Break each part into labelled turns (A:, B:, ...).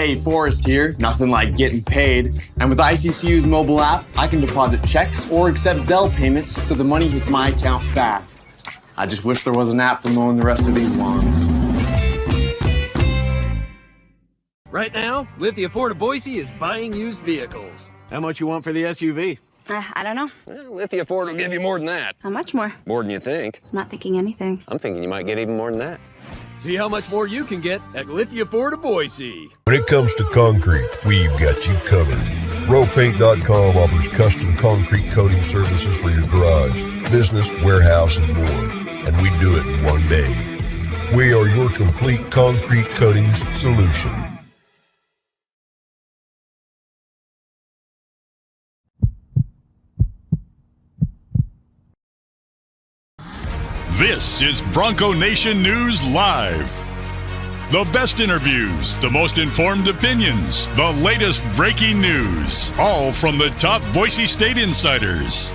A: Hey, Forrest here. Nothing like getting paid. And with ICCU's mobile app, I can deposit checks or accept Zelle payments so the money hits my account fast. I just wish there was an app for mowing the rest of these lawns.
B: Right now, Lithia Ford of Boise is buying used vehicles. How much you want for the SUV?
C: I don't know.
B: Well, Lithia Ford will give you more than that.
C: How much more?
B: More than you think.
C: I'm not thinking anything.
B: I'm thinking you might get even more than that. See how much more you can get at Lithia Ford of Boise.
D: When it comes to concrete, we've got you covered. RowPaint.com offers custom concrete coating services for your garage, business, warehouse, and more. And we do it in one day. We are your complete concrete coatings solution.
E: This is Bronco Nation News Live. The best interviews, the most informed opinions, the latest breaking news, all from the top Boise State insiders.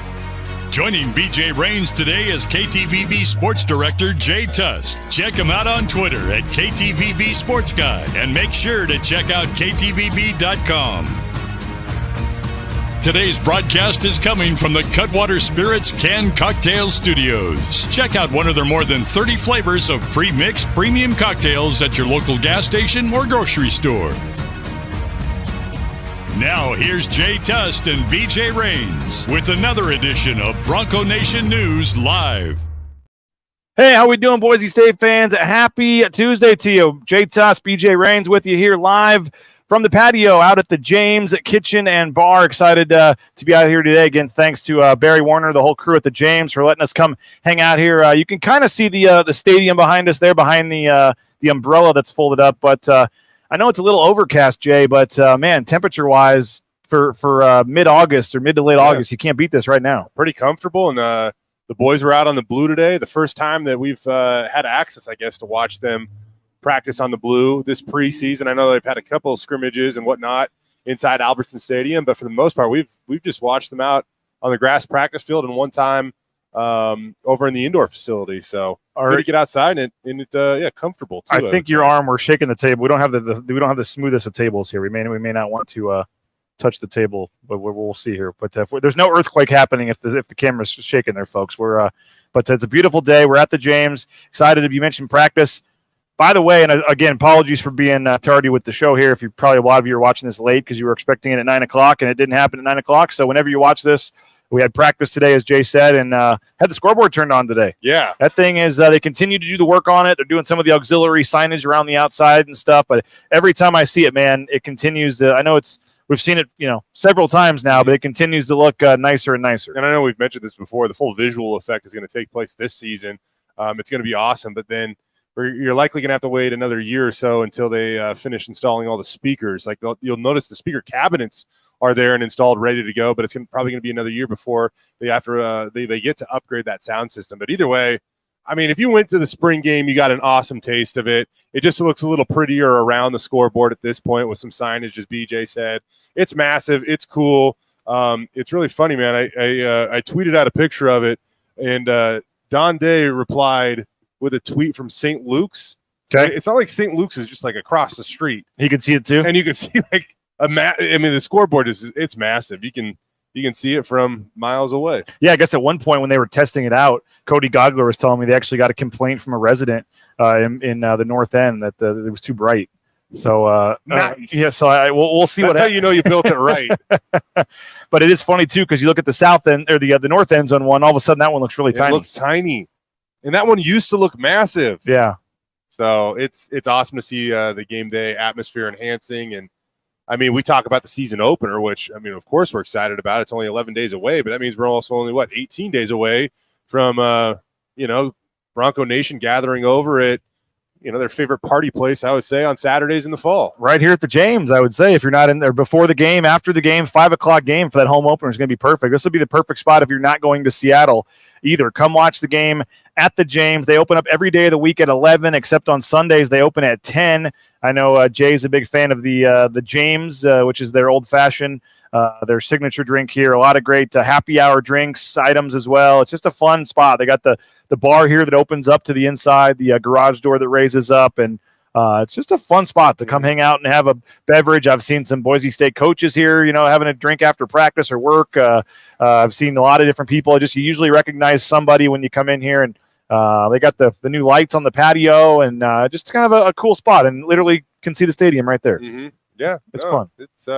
E: Joining BJ Rains today is KTVB Sports Director Jay Tust. Check him out on Twitter at KTVB Sports Guy and make sure to check out KTVB.com. Today's broadcast is coming from the Cutwater Spirits Canned Cocktail Studios. Check out one of their more than 30 flavors of pre-mixed premium cocktails at your local gas station or grocery store. Now here's Jay Tust and BJ Rains with another edition of Bronco Nation News Live.
F: Hey, how we doing, Boise State fans? Happy Tuesday to you. Jay Tust, BJ Rains with you here live from the patio out at the James Kitchen and Bar. Excited to be out here today. Again, thanks to Barry Warner, the whole crew at the James, for letting us come hang out here. You can kind of see the stadium behind us there, behind the umbrella that's folded up. But I know it's a little overcast, Jay, but, man, temperature-wise for mid-August or mid to late August, you can't beat this right now.
G: Pretty comfortable, and the boys were out on the blue today. The first time that we've had access, I guess, to watch them practice on the blue this preseason. I know they've had a couple of scrimmages and whatnot inside Albertsons Stadium, but for the most part, we've just watched them out on the grass practice field and one time over in the indoor facility. So good to get outside and it comfortable too.
F: I think your arm, we're shaking the table. We don't have the smoothest of tables here. We may not want to touch the table, but we'll see here. But there's no earthquake happening if the camera's shaking there, folks. But it's a beautiful day. We're at the James. Excited to be mentioned practice. By the way, and again, apologies for being tardy with the show here. If you probably a lot of you are watching this late because you were expecting it at 9 o'clock and it didn't happen at 9 o'clock. So whenever you watch this, we had practice today, as Jay said, and had the scoreboard turned on today.
G: Yeah.
F: That thing is, they continue to do the work on it. They're doing some of the auxiliary signage around the outside and stuff. But every time I see it, man, it continues to, I know we've seen it, several times now, but it continues to look nicer and nicer.
G: And I know we've mentioned this before. The full visual effect is going to take place this season. It's going to be awesome. But then you're likely going to have to wait another year or so until they finish installing all the speakers. Like you'll notice the speaker cabinets are there and installed, ready to go, but it's probably going to be another year before they get to upgrade that sound system. But either way, I mean, if you went to the spring game, you got an awesome taste of it. It just looks a little prettier around the scoreboard at this point with some signage, as BJ said. It's massive. It's cool. It's really funny, man. I tweeted out a picture of it, and Don Day replied with a tweet from St. Luke's.
F: Okay.
G: It's not like St. Luke's is just like across the street.
F: He could see it too.
G: And you can see like the scoreboard it's massive. You can see it from miles away.
F: Yeah, I guess at one point when they were testing it out, Cody Gogler was telling me they actually got a complaint from a resident in the north end that it was too bright. So
G: nice.
F: Yeah, so we'll see.
G: That's how you know you built it right.
F: But it is funny too because you look at the south end or the north end zone one. All of a sudden, that one looks really tiny.
G: It looks tiny. And that one used to look massive.
F: Yeah.
G: So it's awesome to see the game day atmosphere enhancing. And, I mean, we talk about the season opener, which, I mean, of course we're excited about. It's only 11 days away, but that means we're also only, 18 days away from, Bronco Nation gathering over at, their favorite party place, I would say, on Saturdays in the fall.
F: Right here at the James, I would say. If you're not in there before the game, after the game, 5 o'clock game for that home opener is going to be perfect. This will be the perfect spot if you're not going to Seattle either. Come watch the game at the James. They open up every day of the week at 11, except on Sundays they open at 10. I know Jay's a big fan of the James, which is their old-fashioned, their signature drink here. A lot of great happy hour drinks, items as well. It's just a fun spot. They got the bar here that opens up to the inside, the garage door that raises up, and It's just a fun spot to come hang out and have a beverage. I've seen some Boise State coaches here, having a drink after practice or work. I've seen a lot of different people. You usually recognize somebody when you come in here, and they got the new lights on the patio, and just kind of a cool spot, and literally can see the stadium right there.
G: Mm-hmm. Yeah,
F: it's fun.
G: It's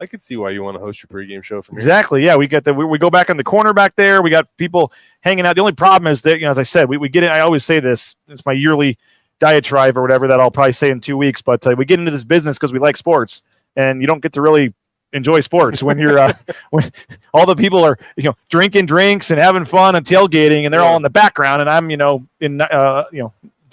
G: I could see why you want to host your pregame show from here.
F: Exactly. Yeah, we go back in the corner back there. We got people hanging out. The only problem is that, as I said, we get in. I always say this. It's my yearly diatribe or whatever that I'll probably say in 2 weeks. But we get into this business because we like sports, and you don't get to really enjoy sports when you're when all the people are drinking drinks and having fun and tailgating, and they're all in the background, and I'm in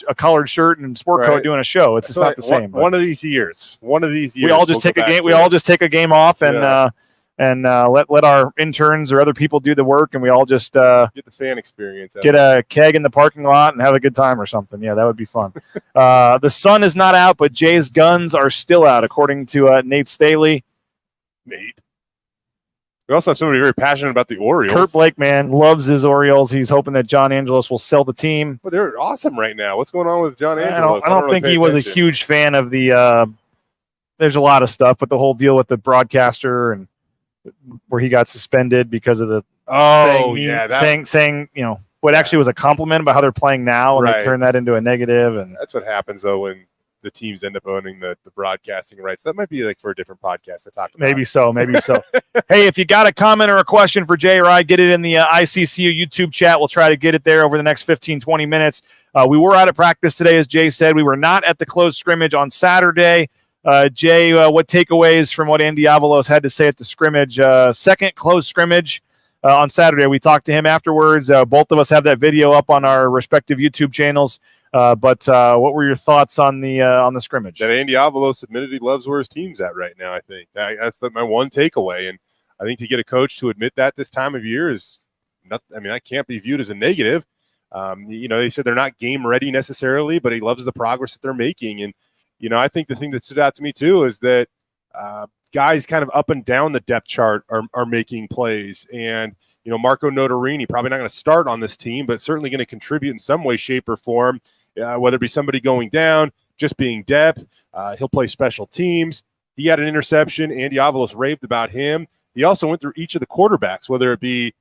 F: a collared shirt and sport coat doing a show. It's just not the same.
G: One of these years, we
F: all just take a game. We all just take a game off and let our interns or other people do the work, and we all just
G: get the fan experience.
F: Get a keg in the parking lot and have a good time or something. Yeah, that would be fun. The sun is not out, but Jay's guns are still out, according to Nate Staley.
G: Nate. We also have somebody very passionate about the Orioles.
F: Kurt Blake, man, loves his Orioles. He's hoping that John Angelos will sell the team.
G: But they're awesome right now. What's going on with John Angelos?
F: I don't think he was a huge fan of the there's a lot of stuff, but the whole deal with the broadcaster and where he got suspended because of the saying what actually was a compliment about how they're playing now, and they turned that into a negative. And
G: that's what happens though when the teams end up owning the broadcasting rights. That might be for a different podcast to talk about.
F: Maybe so. Hey, if you got a comment or a question for Jay or I, get it in the ICCU YouTube chat. We'll try to get it there over the next 15, 20 minutes. We were out of practice today, as Jay said. We were not at the closed scrimmage on Saturday. Jay, what takeaways from what Andy Avalos had to say at the scrimmage? Second closed scrimmage on Saturday. We talked to him afterwards. Both of us have that video up on our respective YouTube channels. But what were your thoughts on the scrimmage?
G: That Andy Avalos admitted he loves where his team's at right now. I think that's my one takeaway, and I think to get a coach to admit that this time of year is not. I mean, that can't be viewed as a negative. They said they're not game ready necessarily, but he loves the progress that they're making, and I think the thing that stood out to me too is that guys kind of up and down the depth chart are making plays, and Marco Notarini probably not going to start on this team, but certainly going to contribute in some way, shape, or form. Whether it be somebody going down, just being depth, he'll play special teams. He had an interception. Andy Avalos raved about him. He also went through each of the quarterbacks, whether it be,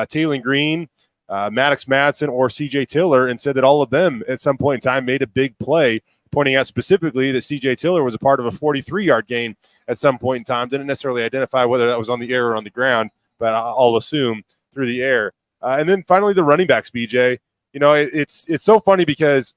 G: Taylor Green, Maddox Madsen, or C.J. Tiller, and said that all of them at some point in time made a big play, pointing out specifically that C.J. Tiller was a part of a 43-yard gain at some point in time. Didn't necessarily identify whether that was on the air or on the ground, but I'll assume through the air. And then finally the running backs, BJ. It's so funny because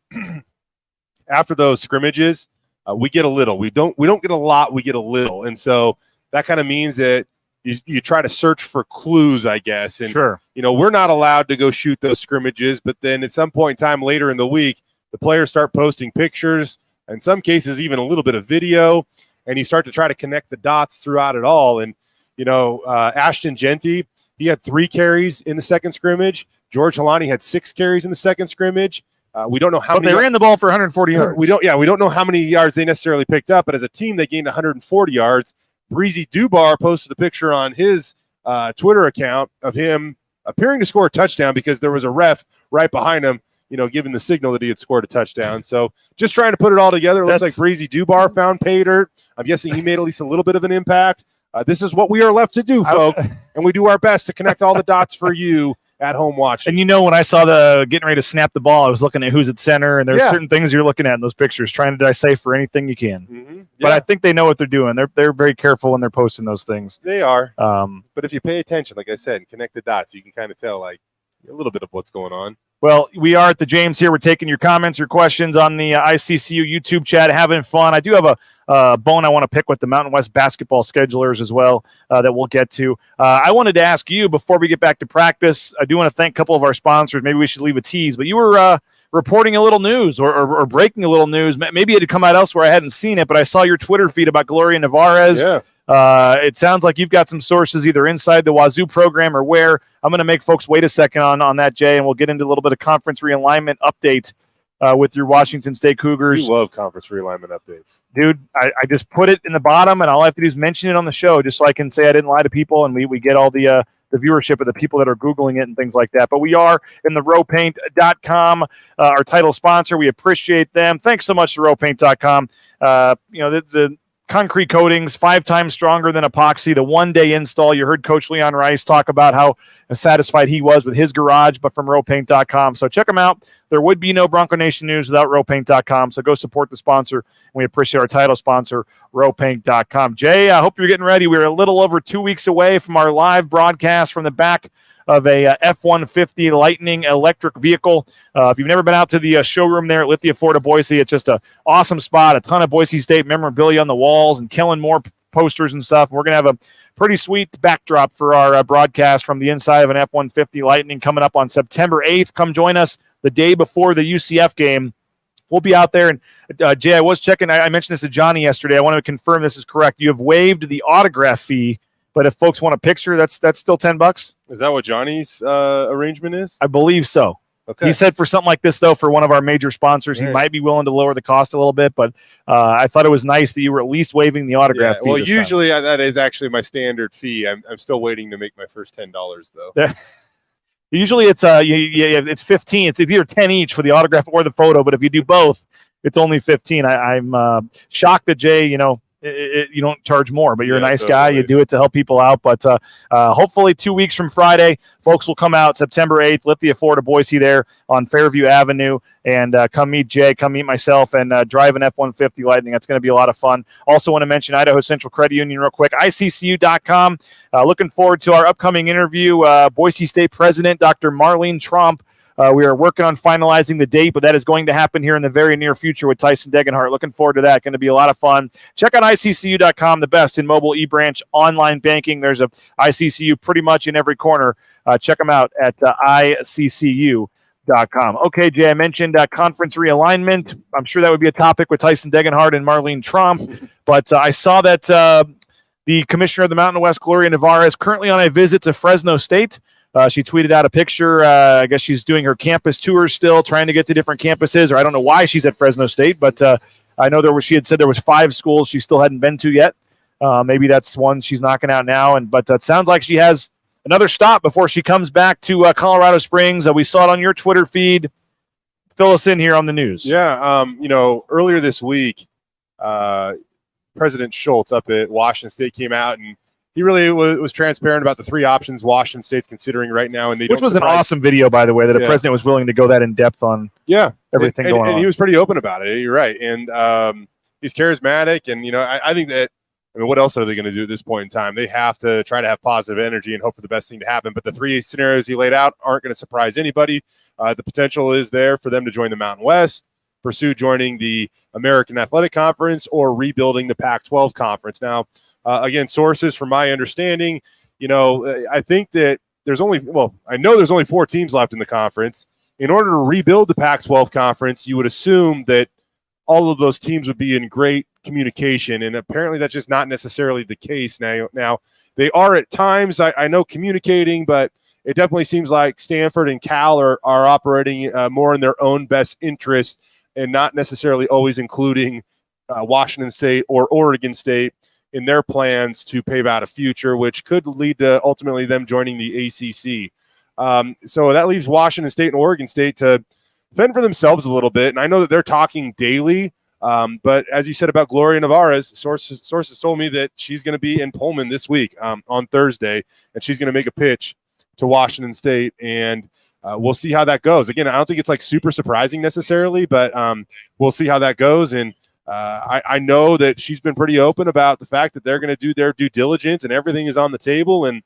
G: after those scrimmages, we get a little. We don't get a lot. We get a little, and so that kind of means that you try to search for clues, I guess. And
F: sure,
G: we're not allowed to go shoot those scrimmages, but then at some point in time later in the week, the players start posting pictures, in some cases even a little bit of video, and you start to try to connect the dots throughout it all. And Ashton Genty, he had 3 carries in the second scrimmage. George Halani had 6 carries in the second scrimmage. We don't know how many.
F: They ran the ball for 140 yards.
G: We don't know how many yards they necessarily picked up, but as a team, they gained 140 yards. Breezy Dubar posted a picture on his Twitter account of him appearing to score a touchdown because there was a ref right behind him, giving the signal that he had scored a touchdown. So just trying to put it all together. It looks like Breezy Dubar found pay dirt. I'm guessing he made at least a little bit of an impact. This is what we are left to do, folks, and we do our best to connect all the dots for you at home watching.
F: And when I saw the getting ready to snap the ball, I was looking at who's at center, and there's certain things you're looking at in those pictures, trying to decipher anything you can.
G: Mm-hmm. Yeah.
F: But I think they know what they're doing. They're very careful when they're posting those things.
G: They are. But if you pay attention, like I said, and connect the dots, you can kind of tell a little bit of what's going on.
F: Well, we are at the James here. We're taking your comments, your questions on the ICCU YouTube chat, having fun. I do have a bone I want to pick with the Mountain West basketball schedulers as well that we'll get to. I wanted to ask you, before we get back to practice, I do want to thank a couple of our sponsors. Maybe we should leave a tease, but you were reporting a little news or breaking a little news. Maybe it had come out elsewhere. I hadn't seen it, but I saw your Twitter feed about Gloria Nevarez.
G: Yeah.
F: It sounds like you've got some sources either inside the Wazoo program or where. I'm going to make folks wait a second on that, Jay, and we'll get into a little bit of conference realignment update with your Washington State Cougars.
G: You love conference realignment updates.
F: Dude, I just put it in the bottom, and all I have to do is mention it on the show just so I can say I didn't lie to people, and we get all the viewership of the people that are Googling it and things like that. But we are in the rowpaint.com, our title sponsor. We appreciate them. Thanks so much to rowpaint.com. The concrete coatings, 5 times stronger than epoxy, the one-day install. You heard Coach Leon Rice talk about how satisfied he was with his garage, but from rowpaint.com. So check them out. There would be no Bronco Nation news without rowpaint.com, so go support the sponsor. We appreciate our title sponsor, rowpaint.com. Jay, I hope you're getting ready. We're a little over 2 weeks away from our live broadcast from the back of a F-150 Lightning electric vehicle. If you've never been out to the showroom there at Lithia Ford of Boise, it's just an awesome spot. A ton of Boise State memorabilia on the walls and Kellen Moore posters and stuff. We're going to have a pretty sweet backdrop for our broadcast from the inside of an F-150 Lightning coming up on September 8th. Come join us the day before the UCF game. We'll be out there. And Jay, I was checking. I mentioned this to Johnny yesterday. I want to confirm this is correct. You have waived the autograph fee, but if folks want a picture, that's still $10.
G: Is that what Johnny's arrangement is?
F: I believe so.
G: Okay.
F: He said for something like this, though, for one of our major sponsors, he might be willing to lower the cost a little bit. But I thought it was nice that you were at least waiving the autograph fee.
G: Well, usually that is actually my standard fee. I'm still waiting to make my first $10, though.
F: Usually it's it's 15. It's either 10 each for the autograph or the photo. But if you do both, it's only 15. I'm shocked that Jay, you don't charge more, but you're a nice guy. You do it to help people out. But hopefully 2 weeks from Friday, folks will come out September 8th, Lithia Ford of Boise there on Fairview Avenue, and come meet Jay, come meet myself, and drive an F-150 Lightning. That's going to be a lot of fun. Also want to mention Idaho Central Credit Union real quick, ICCU.com. Looking forward to our upcoming interview. Boise State President Dr. Marlene Trump. We are working on finalizing the date, but that is going to happen here in the very near future with Tyson Degenhart. Looking forward to that. Going to be a lot of fun. Check out ICCU.com, the best in mobile e-branch online banking. There's a ICCU pretty much in every corner. Check them out at ICCU.com. Okay, Jay, I mentioned conference realignment. I'm sure that would be a topic with Tyson Degenhart and Marlene Trump, but I saw that the commissioner of the Mountain West, Gloria Navarre, is currently on a visit to Fresno State. She tweeted out a picture. I guess she's doing her campus tours still, trying to get to different campuses, or I don't know why she's at Fresno State, but I know she had said there was 5 schools she still hadn't been to yet. Maybe that's one she's knocking out now. But it sounds like she has another stop before she comes back to Colorado Springs. We saw it on your Twitter feed. Fill us in here on the news.
G: Yeah. Earlier this week, President Schultz up at Washington State came out and he really was transparent about the 3 options Washington State's considering right now, and which
F: was an awesome video, by the way, that a president was willing to go that in depth on. Everything going on.
G: And he was pretty open about it. You're right, and he's charismatic, and I think that. I mean, what else are they going to do at this point in time? They have to try to have positive energy and hope for the best thing to happen. But the 3 scenarios he laid out aren't going to surprise anybody. The potential is there for them to join the Mountain West, pursue joining the American Athletic Conference, or rebuilding the Pac-12 conference. Now. Again, sources from my understanding, I think that I know there's only 4 teams left in the conference. In order to rebuild the Pac-12 conference, you would assume that all of those teams would be in great communication, and apparently that's just not necessarily the case now. They are at times, I know, communicating, but it definitely seems like Stanford and Cal are operating more in their own best interest and not necessarily always including Washington State or Oregon State in their plans to pave out a future, which could lead to ultimately them joining the ACC. So that leaves Washington State and Oregon State to fend for themselves a little bit. And I know that they're talking daily, but as you said about Gloria Navarre, sources told me that she's going to be in Pullman this week on Thursday, and she's going to make a pitch to Washington State, and we'll see how that goes. Again, I don't think it's like super surprising necessarily, but we'll see how that goes. And I know that she's been pretty open about the fact that they're going to do their due diligence and everything is on the table. And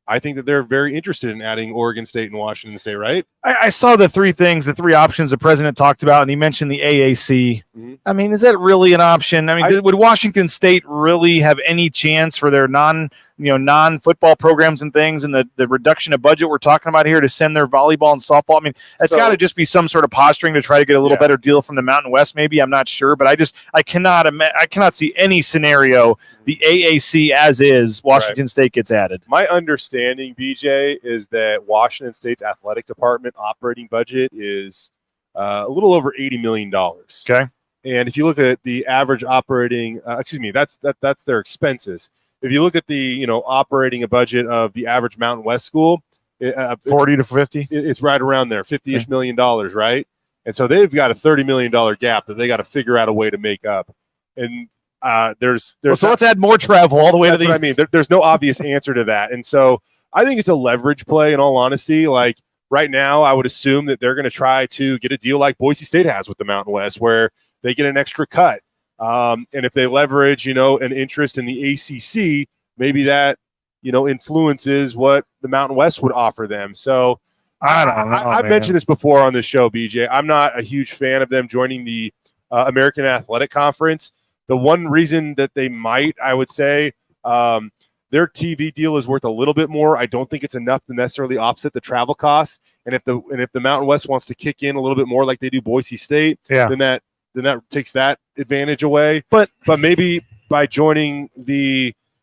G: I think that they're very interested in adding Oregon State and Washington State, right?
F: I saw the 3 options the president talked about, and he mentioned the AAC. Mm-hmm. I mean, is that really an option? I mean, would Washington State really have any chance for their non-football programs and things, and the reduction of budget we're talking about here to send their volleyball and softball? I mean, it's got to just be some sort of posturing to try to get a little better deal from the Mountain West. Maybe, I'm not sure, but I cannot see any scenario the AAC as is Washington State gets added.
G: My understanding, BJ, is that Washington State's athletic department operating budget is a little over $80 million.
F: Okay.
G: And if you look at the average operating, that's their expenses. if you look at the operating a budget of the average Mountain West school,
F: 40 to 50.
G: It's right around there, $50-ish million, right? And so they've got a $30 million gap that they got to figure out a way to make up. And there's
F: so let's add more travel all the way to the.
G: What I mean, there's no obvious answer to that, and so I think it's a leverage play. In all honesty, like right now, I would assume that they're going to try to get a deal like Boise State has with the Mountain West, where they get an extra cut. And if they leverage, an interest in the ACC, maybe that, influences what the Mountain West would offer them. So
F: I don't know.
G: I've mentioned this before on this show, BJ. I'm not a huge fan of them joining the American Athletic Conference. The one reason that they might, I would say, their TV deal is worth a little bit more. I don't think it's enough to necessarily offset the travel costs. And if the Mountain West wants to kick in a little bit more like they do Boise State, then that takes that advantage away. But maybe by joining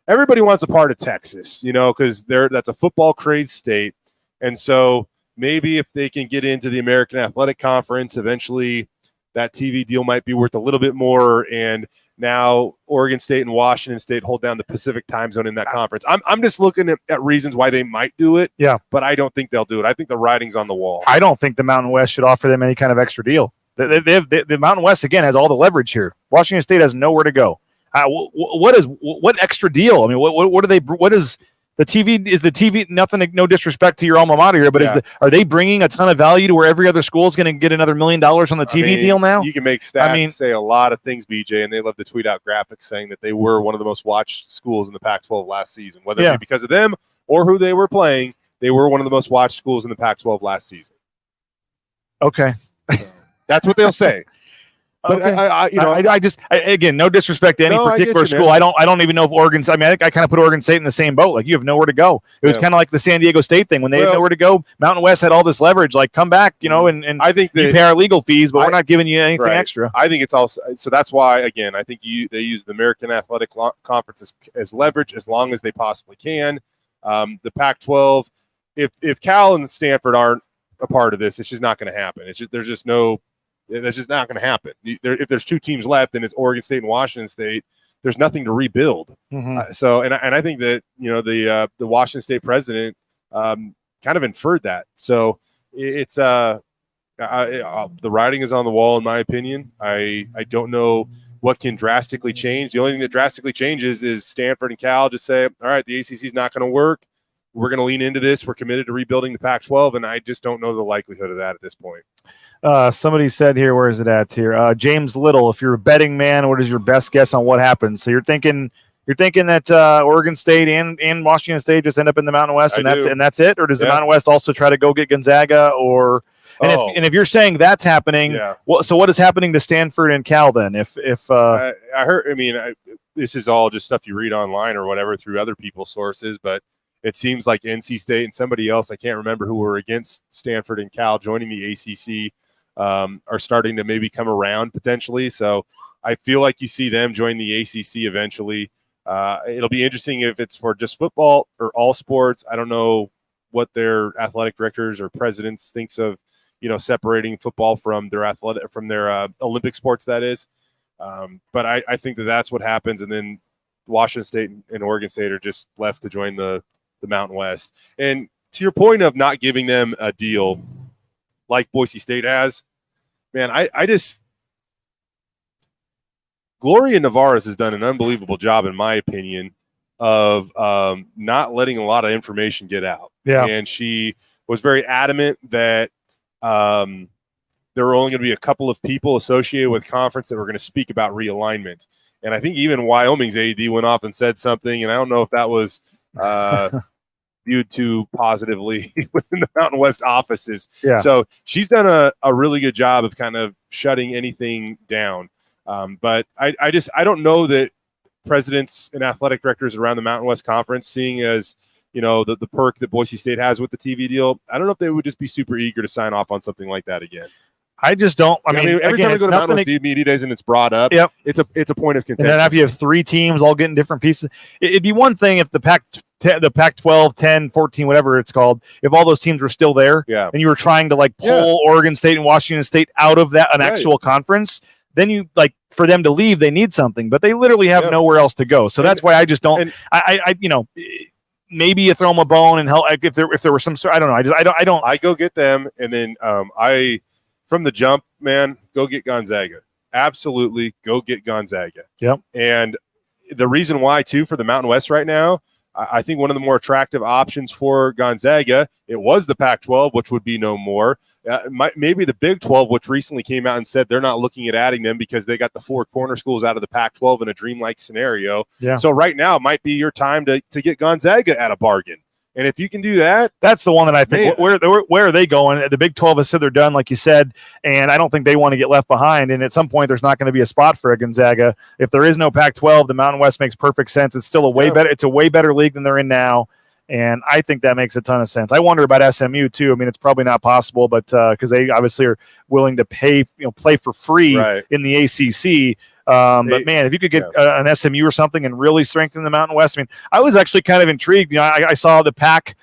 G: everybody wants a part of Texas, because that's a football crazed state. And so maybe if they can get into the American Athletic Conference, eventually that TV deal might be worth a little bit more. And now Oregon State and Washington State hold down the Pacific time zone in that conference. I'm just looking at reasons why they might do it.
F: Yeah.
G: But I don't think they'll do it. I think the writing's on the wall.
F: I don't think the Mountain West should offer them any kind of extra deal. The Mountain West, again, has all the leverage here. Washington State has nowhere to go. What extra deal? I mean, what is the TV? Is the TV nothing? No disrespect to your alma mater here, but are they bringing a ton of value to where every other school is going to get another $1 million on the TV deal now?
G: You can make stats say a lot of things, BJ, and they love to tweet out graphics saying that they were one of the most watched schools in the Pac-12 last season. Whether it be because of them or who they were playing, they were one of the most watched schools in the Pac-12 last season.
F: Okay.
G: That's what they'll say. But
F: okay. Again, no disrespect to any particular school. I don't even know if Oregon's. I mean, I kind of put Oregon State in the same boat. Like, you have nowhere to go. It was kind of like the San Diego State thing when they had nowhere to go. Mountain West had all this leverage. Like, come back, and I think you pay our legal fees, but we're not giving you anything extra.
G: I think it's also so. That's why, again, I think they use the American Athletic Conference as leverage as long as they possibly can. The Pac-12, if Cal and Stanford aren't a part of this, it's just not going to happen. That's just not going to happen. If there's two teams left and it's Oregon State and Washington State, there's nothing to rebuild. Mm-hmm. I think that the Washington State president kind of inferred that. So it's the writing is on the wall, in my opinion. I don't know what can drastically change. The only thing that drastically changes is Stanford and Cal just say, all right, the ACC is not going to work. We're going to lean into this. We're committed to rebuilding the Pac-12, and I just don't know the likelihood of that at this point.
F: Somebody said here, where is it at here? James Little, if you're a betting man, what is your best guess on what happens? So you're thinking that Oregon State and Washington State just end up in the Mountain West, and that's it, or does the Mountain West also try to go get Gonzaga? Or if you're saying that's happening, so what is happening to Stanford and Cal then? I
G: heard, this is all just stuff you read online or whatever through other people's sources, but it seems like NC State and somebody else, I can't remember who were against Stanford and Cal joining the ACC, are starting to maybe come around potentially. So I feel like you see them join the ACC eventually. It'll be interesting if it's for just football or all sports. I don't know what their athletic directors or presidents thinks of, separating football from their Olympic sports, that is. But I think that's what happens. And then Washington State and Oregon State are just left to join the Mountain West. And to your point of not giving them a deal like Boise State has, man, I just Gloria Navarez has done an unbelievable job, in my opinion, of not letting a lot of information get out.
F: Yeah.
G: And she was very adamant that there were only going to be a couple of people associated with conference that were going to speak about realignment. And I think even Wyoming's AD went off and said something, and I don't know if that was viewed too positively within the Mountain West offices.
F: Yeah.
G: So she's done a really good job of kind of shutting anything down. But I don't know that presidents and athletic directors around the Mountain West Conference, seeing as the perk that Boise State has with the TV deal, I don't know if they would just be super eager to sign off on something like that again.
F: I just don't. I mean,
G: every time I go to Mountain West media days and it's brought up, it's a point of contention.
F: And then if you have three teams all getting different pieces, it'd be one thing if the Pac-12, 10, 14, whatever it's called, if all those teams were still there, and you were trying to pull Oregon State and Washington State out of an actual conference. then you like for them to leave, they need something, but they literally have nowhere else to go. So that's why I just don't. I maybe you throw them a bone and help if there was some sort. I don't know. I don't.
G: I go get them, and then from the jump, man, go get Gonzaga. Absolutely, go get Gonzaga.
F: Yep.
G: And the reason why too for the Mountain West right now, I think one of the more attractive options for Gonzaga, it was the Pac-12, which would be no more. Maybe the Big 12, which recently came out and said they're not looking at adding them because they got the 4 corner schools out of the Pac-12 in a dreamlike scenario.
F: Yeah.
G: So right now might be your time to get Gonzaga at a bargain. And if you can do that,
F: that's the one that I think. Where are they going? The Big 12 has said they're done, like you said, and I don't think they want to get left behind. And at some point, there's not going to be a spot for a Gonzaga. If there is no Pac-12, the Mountain West makes perfect sense. It's still better. It's a way better league than they're in now, and I think that makes a ton of sense. I wonder about SMU too. I mean, it's probably not possible, but because they obviously are willing to play for free in the ACC. But man, if you could get an SMU or something and really strengthen the Mountain West, I mean, I was actually kind of intrigued. I saw the Pac.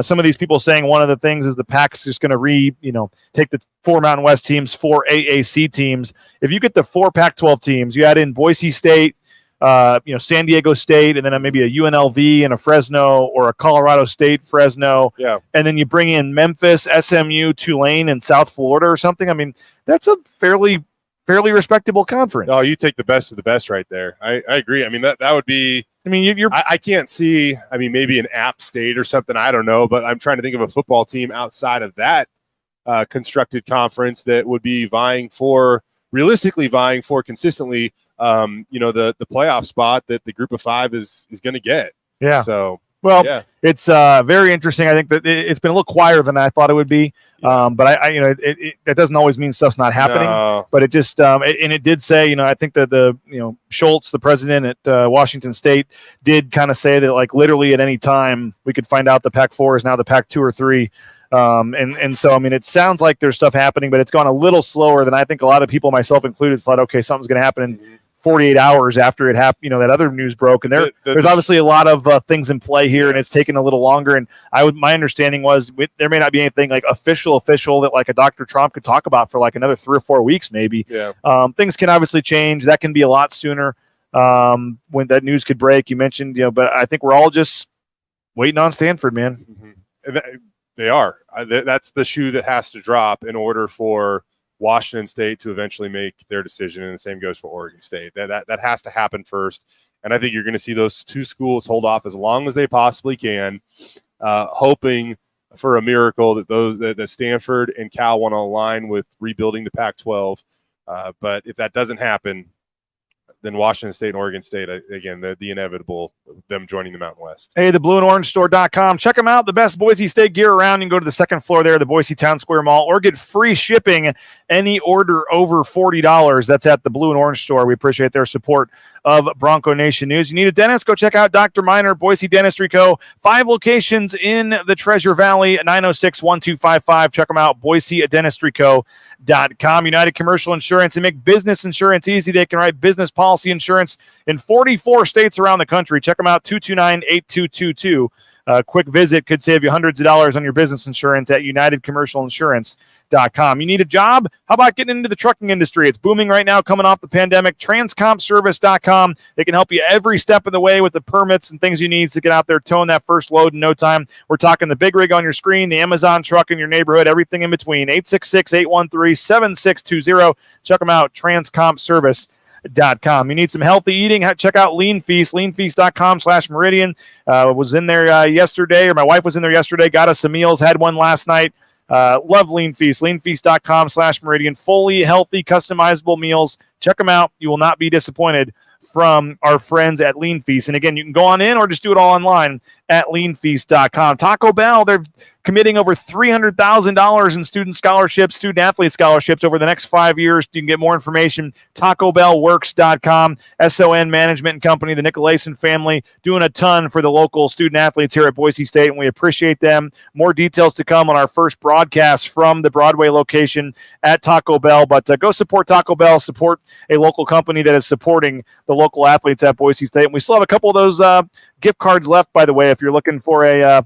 F: Some of these people saying one of the things is the Pac's just going to take the 4 Mountain West teams, 4 AAC teams. If you get the 4 Pac-12 teams, you add in Boise State, San Diego State, and then maybe a UNLV and a Fresno or a Colorado State, Fresno.
G: Yeah.
F: And then you bring in Memphis, SMU, Tulane, and South Florida or something. I mean, that's a fairly respectable conference.
G: Oh, you take the best of the best right there. I agree. I mean, that would be. I mean, I can't see. I mean, maybe an App State or something. I don't know, but I'm trying to think of a football team outside of that constructed conference that would be realistically vying for consistently. The playoff spot that the Group of 5 is going to get.
F: Yeah.
G: So.
F: Well, it's very interesting. I think that it's been a little quieter than I thought it would be. But that doesn't always mean stuff's not happening.
G: No.
F: But it just and it did say, I think that the Schultz, the president at Washington State, did kind of say that like literally at any time we could find out the Pac-4 is now the Pac-2 or 3. And so I mean, it sounds like there's stuff happening, but it's gone a little slower than I think a lot of people, myself included, thought. Okay, something's going to happen in 48 hours after it happened, that other news broke, and there's obviously a lot of things in play here, and it's taken a little longer. And my understanding was there may not be anything like official that like a Dr. Trump could talk about for like another 3 or 4 weeks, maybe.
G: Yeah.
F: Things can obviously change. That can be a lot sooner when that news could break. You mentioned, but I think we're all just waiting on Stanford, man.
G: Mm-hmm. They are. That's the shoe that has to drop in order for Washington State to eventually make their decision, and the same goes for Oregon State. That has to happen first, and I think you're going to see those 2 schools hold off as long as they possibly can, hoping for a miracle that Stanford and Cal want to align with rebuilding the Pac-12. But if that doesn't happen, then Washington State and Oregon State, again, the inevitable, them joining the Mountain West.
F: Hey, the blueandorangestore.com. Check them out. The best Boise State gear around. You can go to the second floor there, the Boise Town Square Mall, or get free shipping any order over $40. That's at the Blue and Orange Store. We appreciate their support of Bronco Nation News. You need a dentist? Go check out Dr. Miner, Boise Dentistry Co. 5 locations in the Treasure Valley, 906-1255. Check them out, BoiseDentistryCo.com. United Commercial Insurance. They make business insurance easy. They can write business policy insurance in 44 states around the country. Check them out, 229-8222. Quick visit could save you hundreds of dollars on your business insurance at UnitedCommercialInsurance.com. You need a job? How about getting into the trucking industry? It's booming right now coming off the pandemic. TransCompService.com. They can help you every step of the way with the permits and things you need to get out there towing that first load in no time. We're talking the big rig on your screen, the Amazon truck in your neighborhood, everything in between. 866-813-7620. Check them out, TransCompService.com. You need some healthy eating? Check out Lean Feast, leanfeast.com/Meridian. Was in there yesterday, or my wife was in there yesterday, got us some meals, had one last night. Love Lean Feast, leanfeast.com/Meridian. Fully healthy, customizable meals. Check them out. You will not be disappointed from our friends at Lean Feast. And again, you can go on in or just do it all online at leanfeast.com. Taco Bell, they're committing over $300,000 in student athlete scholarships over the next 5 years. You can get more information, TacoBellWorks.com. SON Management and Company, the Nicolason family, doing a ton for the local student athletes here at Boise State, and we appreciate them. More details to come on our first broadcast from the Broadway location at Taco Bell. But go support Taco Bell, support a local company that is supporting the local athletes at Boise State. And we still have a couple of those gift cards left, by the way, if you're looking for a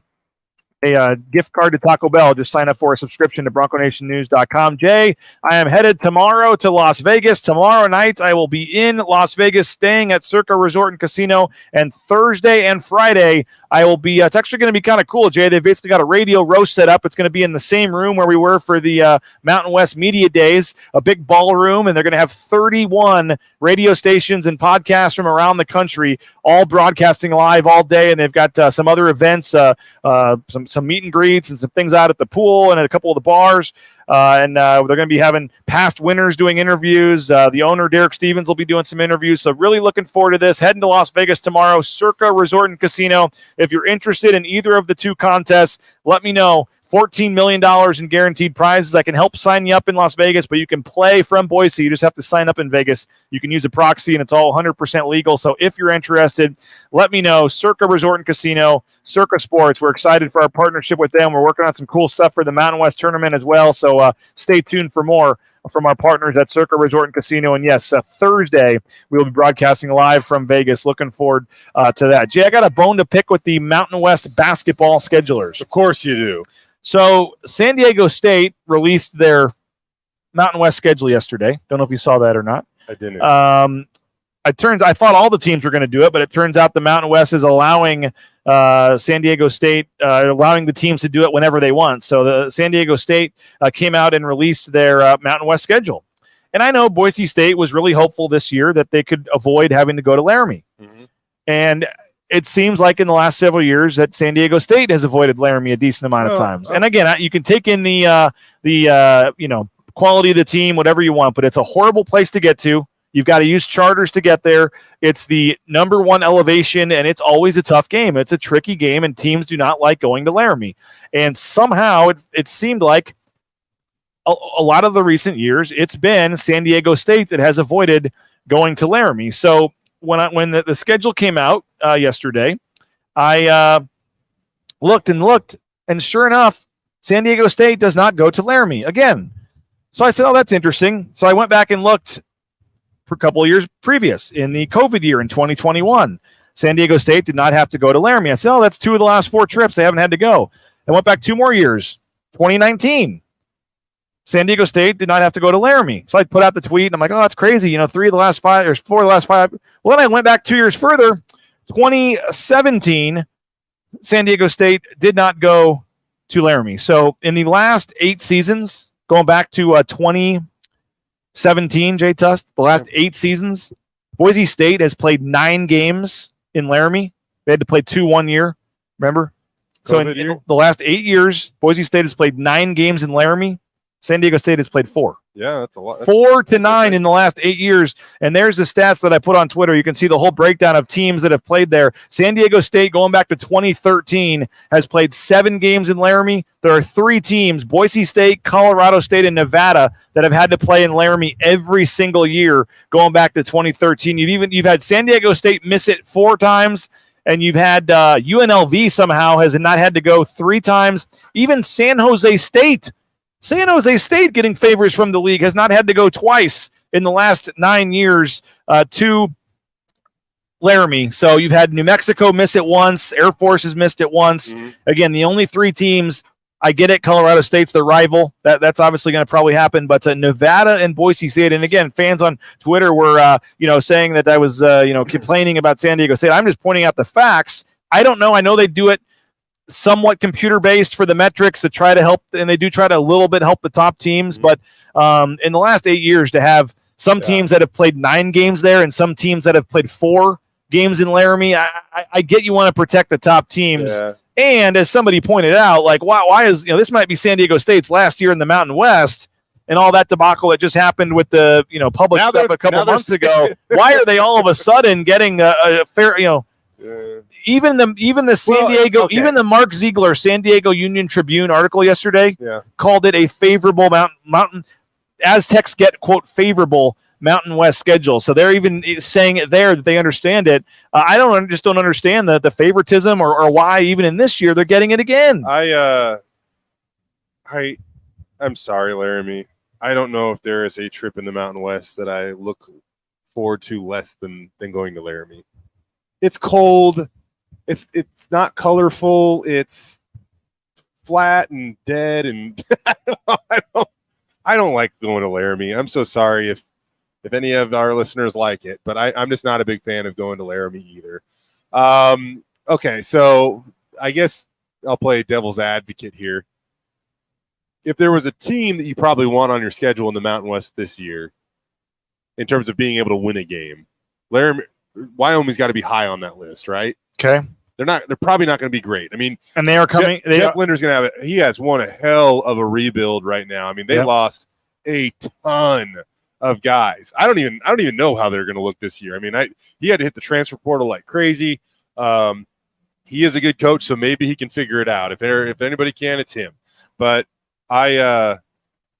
F: a gift card to Taco Bell. Just sign up for a subscription to BroncoNationNews.com. Jay, I am headed tomorrow to Las Vegas. Tomorrow night, I will be in Las Vegas staying at Circa Resort and Casino. And Thursday and Friday, I will be, it's actually going to be kind of cool, Jay. They've basically got a radio roast set up. It's going to be in the same room where we were for the Mountain West Media Days, a big ballroom, and they're going to have 31 radio stations and podcasts from around the country, all broadcasting live all day. And they've got some other events, some meet and greets and some things out at the pool and at a couple of the bars. And they're going to be having past winners doing interviews. The owner, Derek Stevens, will be doing some interviews. So really looking forward to this. Heading to Las Vegas tomorrow, Circa Resort and Casino. If you're interested in either of the two contests, let me know. $14 million in guaranteed prizes. I can help sign you up in Las Vegas, but you can play from Boise. You just have to sign up in Vegas. You can use a proxy, and it's all 100% legal. So if you're interested, let me know. Circa Resort and Casino, Circa Sports. We're excited for our partnership with them. We're working on some cool stuff for the Mountain West Tournament as well. So stay tuned for more from our partners at Circa Resort and Casino. And yes, Thursday, we will be broadcasting live from Vegas. Looking forward to that. Jay, I got a bone to pick with the Mountain West basketball schedulers.
G: Of course you do.
F: So San Diego State released their Mountain West schedule yesterday. Don't know if you saw that or not.
G: I didn't.
F: I thought all the teams were going to do it, but it turns out the Mountain West is allowing San Diego State, allowing the teams to do it whenever they want. So the San Diego State came out and released their Mountain West schedule. And I know Boise State was really hopeful this year that they could avoid having to go to Laramie. Mm-hmm. And it seems like in the last several years that San Diego State has avoided Laramie a decent amount of times. And again, you can take in the quality of the team, whatever you want, but it's a horrible place to get to. You've got to use charters to get there. It's the number one elevation, and it's always a tough game. It's a tricky game, and teams do not like going to Laramie. And somehow it seemed like a lot of the recent years, it's been San Diego State that has avoided going to Laramie. So when the schedule came out yesterday, I looked, and sure enough, San Diego State does not go to Laramie again. So I said, oh, that's interesting. So I went back and looked for a couple of years previous in the COVID year in 2021. San Diego State did not have to go to Laramie. I said, oh, that's 2 of the last 4 trips they haven't had to go. I went back 2 more years, 2019. San Diego State did not have to go to Laramie. So I put out the tweet, and I'm like, oh, that's crazy. 3 of the last 5, or 4 of the last 5. Well, then I went back 2 years further. 2017, San Diego State did not go to Laramie. So in the last 8 seasons, going back to 2017, Jay Tust, the last 8 seasons, Boise State has played 9 games in Laramie. They had to play 2 1 year, remember? So in the last 8 years, Boise State has played 9 games in Laramie. San Diego State has played 4.
G: Yeah, that's a lot.
F: 4 to 9 in the last 8 years. And there's the stats that I put on Twitter. You can see the whole breakdown of teams that have played there. San Diego State, going back to 2013, has played 7 games in Laramie. There are 3 teams, Boise State, Colorado State, and Nevada, that have had to play in Laramie every single year going back to 2013. You've had San Diego State miss it 4 times. And you've had UNLV somehow has not had to go 3 times. Even San Jose State getting favors from the league has not had to go twice in the last 9 years to Laramie. So you've had New Mexico miss it once. Air Force has missed it once. Mm-hmm. Again, the only 3 teams, I get it, Colorado State's the rival. That's obviously going to probably happen. But Nevada and Boise State, and again, fans on Twitter were saying that I was complaining about San Diego State. I'm just pointing out the facts. I don't know. I know they do it somewhat computer-based for the metrics to try to help, and they do try to a little bit help the top teams. Mm-hmm. But in the last 8 years, to have some teams that have played 9 games there and some teams that have played 4 games in Laramie, I get you want to protect the top teams. Yeah. And as somebody pointed out, like, why is, this might be San Diego State's last year in the Mountain West and all that debacle that just happened with the, public stuff a couple months ago. Why are they all of a sudden getting a fair, even the San Diego, even the Mark Ziegler San Diego Union Tribune article yesterday called it a favorable mountain Aztecs get, quote, favorable Mountain West schedule. So they're even saying it there that they understand it. I just don't understand the favoritism or why even in this year they're getting it again.
G: I'm sorry, Laramie. I don't know if there is a trip in the Mountain West that I look forward to less than going to Laramie. It's cold. It's not colorful. It's flat and dead, and I don't like going to Laramie. I'm so sorry if any of our listeners like it, but I'm just not a big fan of going to Laramie either. Okay, so I guess I'll play devil's advocate here. If there was a team that you probably want on your schedule in the Mountain West this year, in terms of being able to win a game, Wyoming's got to be high on that list, right?
F: Okay.
G: They're probably not going to be great. I mean,
F: and they are coming.
G: Jeff Linder's going to have it. He has won a hell of a rebuild right now. I mean, they lost a ton of guys. I don't even know how they're going to look this year. I mean, he had to hit the transfer portal like crazy. He is a good coach, so maybe he can figure it out. If anybody can, it's him. But they're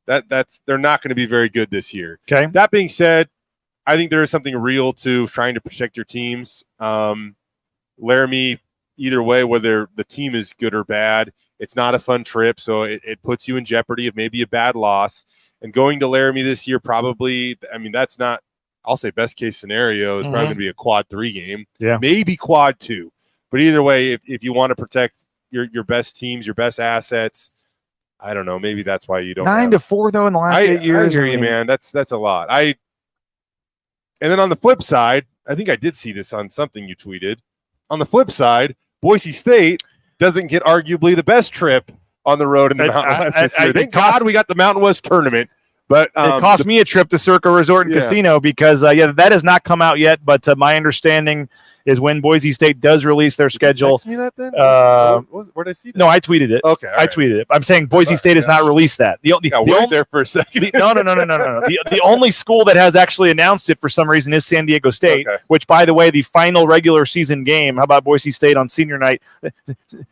G: not going to be very good this year.
F: Okay.
G: That being said, I think there is something real to trying to protect your teams. Laramie, either way, whether the team is good or bad, it's not a fun trip, so it puts you in jeopardy of maybe a bad loss. And going to Laramie this year, probably, I mean, that's not, I'll say best case scenario is probably going to be a quad 3 game.
F: Yeah.
G: Maybe quad 2. But either way, if you want to protect your best teams, your best assets, I don't know. Maybe that's why you don't.
F: 9-4 though in the last 8 years.
G: I hear you, man. That's a lot. And then on the flip side, I think I did see this on something you tweeted. On the flip side, Boise State doesn't get arguably the best trip on the road in the Mountain West this year. Thank God we got the Mountain West tournament. But
F: it cost me a trip to Circa Resort and Casino because that has not come out yet. But my understanding is when Boise State does release their schedule.
G: Did you text me that then? Where did I see that?
F: No, I tweeted it.
G: Okay,
F: I tweeted it. I'm saying Boise State has not released that.
G: Wait there for a second.
F: No. The only school that has actually announced it for some reason is San Diego State, which, by the way, the final regular season game, how about Boise State on senior night?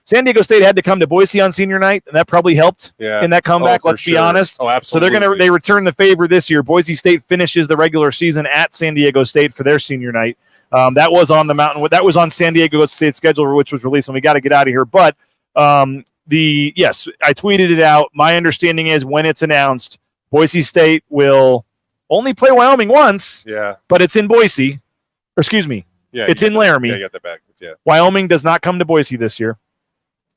F: San Diego State had to come to Boise on senior night, and that probably helped in that comeback, let's be honest.
G: Oh, absolutely.
F: So they return the favor this year. Boise State finishes the regular season at San Diego State for their senior night. That was on the mountain. That was on San Diego State's schedule, which was released, and we got to get out of here. But I tweeted it out. My understanding is when it's announced, Boise State will only play Wyoming once.
G: Yeah,
F: but it's in Boise. Or excuse me.
G: Yeah,
F: it's in Laramie.
G: Yeah, you got that back. Yeah.
F: Wyoming does not come to Boise this year.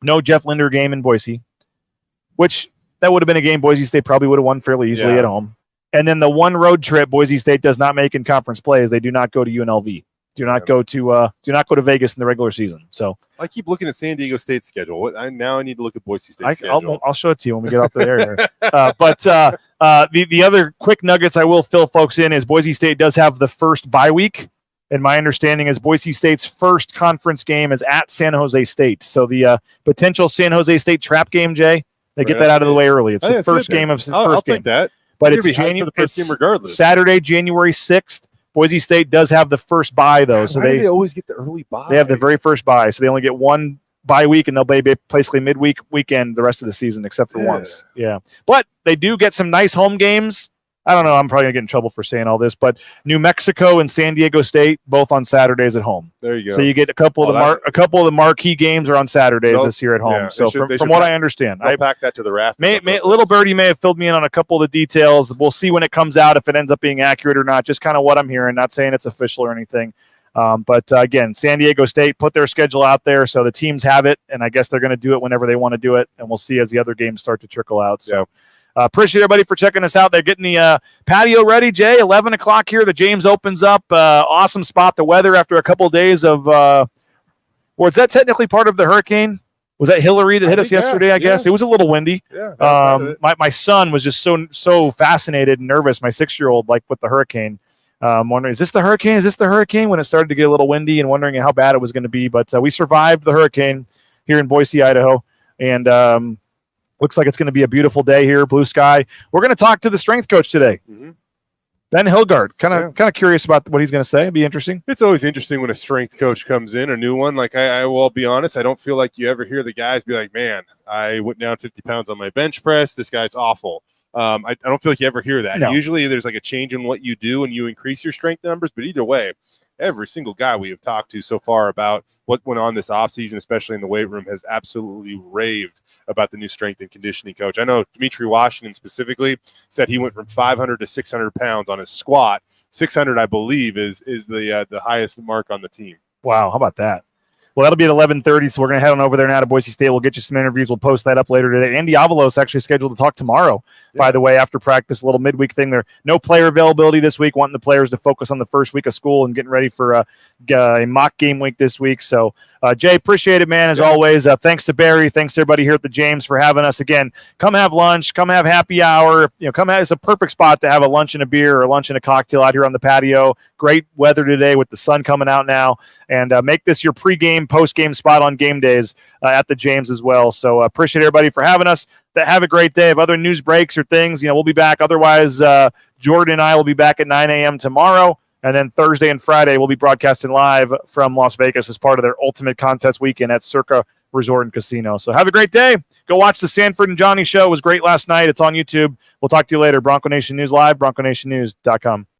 F: No Jeff Linder game in Boise, which that would have been a game Boise State probably would have won fairly easily at home. And then the one road trip Boise State does not make in conference play is they do not go to UNLV. Do not go to Vegas in the regular season. So
G: I keep looking at San Diego State's schedule. Now I need to look at Boise State's schedule.
F: I'll show it to you when we get off the air. But the other quick nuggets I will fill folks in is Boise State does have the first bye week, and my understanding is Boise State's first conference game is at San Jose State. So the potential San Jose State trap game, Jay, they get that out of the way early. It's the first game of the first
G: I'll
F: game.
G: take that.
F: But
G: it's the first game regardless.
F: Saturday, January 6th. Boise State does have the first bye, though. So
G: Why do they always get the early bye?
F: They have the very first bye, so they only get one bye week, and they'll be basically weekend the rest of the season, except for once. Yeah, but they do get some nice home games. I don't know. I'm probably gonna get in trouble for saying all this, but New Mexico and San Diego State both on Saturdays at home.
G: There you go.
F: So you get a couple of the marquee games are on Saturdays this year at home. So from what I understand,
G: I pack that to the raft.
F: Little Birdie may have filled me in on a couple of the details. We'll see when it comes out if it ends up being accurate or not. Just kind of what I'm hearing. Not saying it's official or anything. But again, San Diego State put their schedule out there, so the teams have it, and I guess they're going to do it whenever they want to do it, and we'll see as the other games start to trickle out. So. Appreciate everybody for checking us out. They're getting the patio ready, Jay. 11 o'clock here. The James opens up. Awesome spot. The weather after a couple of days of was that technically part of the hurricane? Was that Hillary that hit us yesterday, I guess? It was a little windy.
G: Yeah.
F: My son was just so fascinated and nervous, my 6-year-old, like with the hurricane. Wondering, is this the hurricane? Is this the hurricane? When it started to get a little windy and wondering how bad it was going to be. But we survived the hurricane here in Boise, Idaho. And looks like it's going to be a beautiful day here, blue sky. We're going to talk to the strength coach today, Ben Hilgard. Kind of curious about what he's going to say. It'd be interesting.
G: It's always interesting when a strength coach comes in, a new one. Like I will be honest, I don't feel like you ever hear the guys be like, "Man, I went down 50 pounds on my bench press. This guy's awful." I don't feel like you ever hear that.
F: No.
G: Usually, there's like a change in what you do and you increase your strength numbers. But either way, every single guy we have talked to so far about what went on this offseason, especially in the weight room, has absolutely raved about the new strength and conditioning coach. I know Dimitri Washington specifically said he went from 500 to 600 pounds on his squat. 600, I believe, is the highest mark on the team.
F: Wow, how about that? Well, that'll be at 11:30, so we're going to head on over there now to Boise State. We'll get you some interviews. We'll post that up later today. Andy Avalos actually scheduled to talk tomorrow, by the way, after practice, a little midweek thing there. No player availability this week, wanting the players to focus on the first week of school and getting ready for a mock game week this week. So, Jay, appreciate it, man, as always. Thanks to Barry. Thanks to everybody here at the James for having us. Again, come have lunch. Come have happy hour. It's a perfect spot to have a lunch and a beer or lunch and a cocktail out here on the patio. Great weather today with the sun coming out now. And make this your pregame, postgame spot on game days at the James as well. So appreciate everybody for having us. Have a great day. If other news breaks or things, we'll be back. Otherwise, Jordan and I will be back at 9 a.m. tomorrow. And then Thursday and Friday, we'll be broadcasting live from Las Vegas as part of their Ultimate Contest weekend at Circa Resort and Casino. So have a great day. Go watch the Sanford and Johnny show. It was great last night. It's on YouTube. We'll talk to you later. Bronco Nation News Live, BroncoNationNews.com.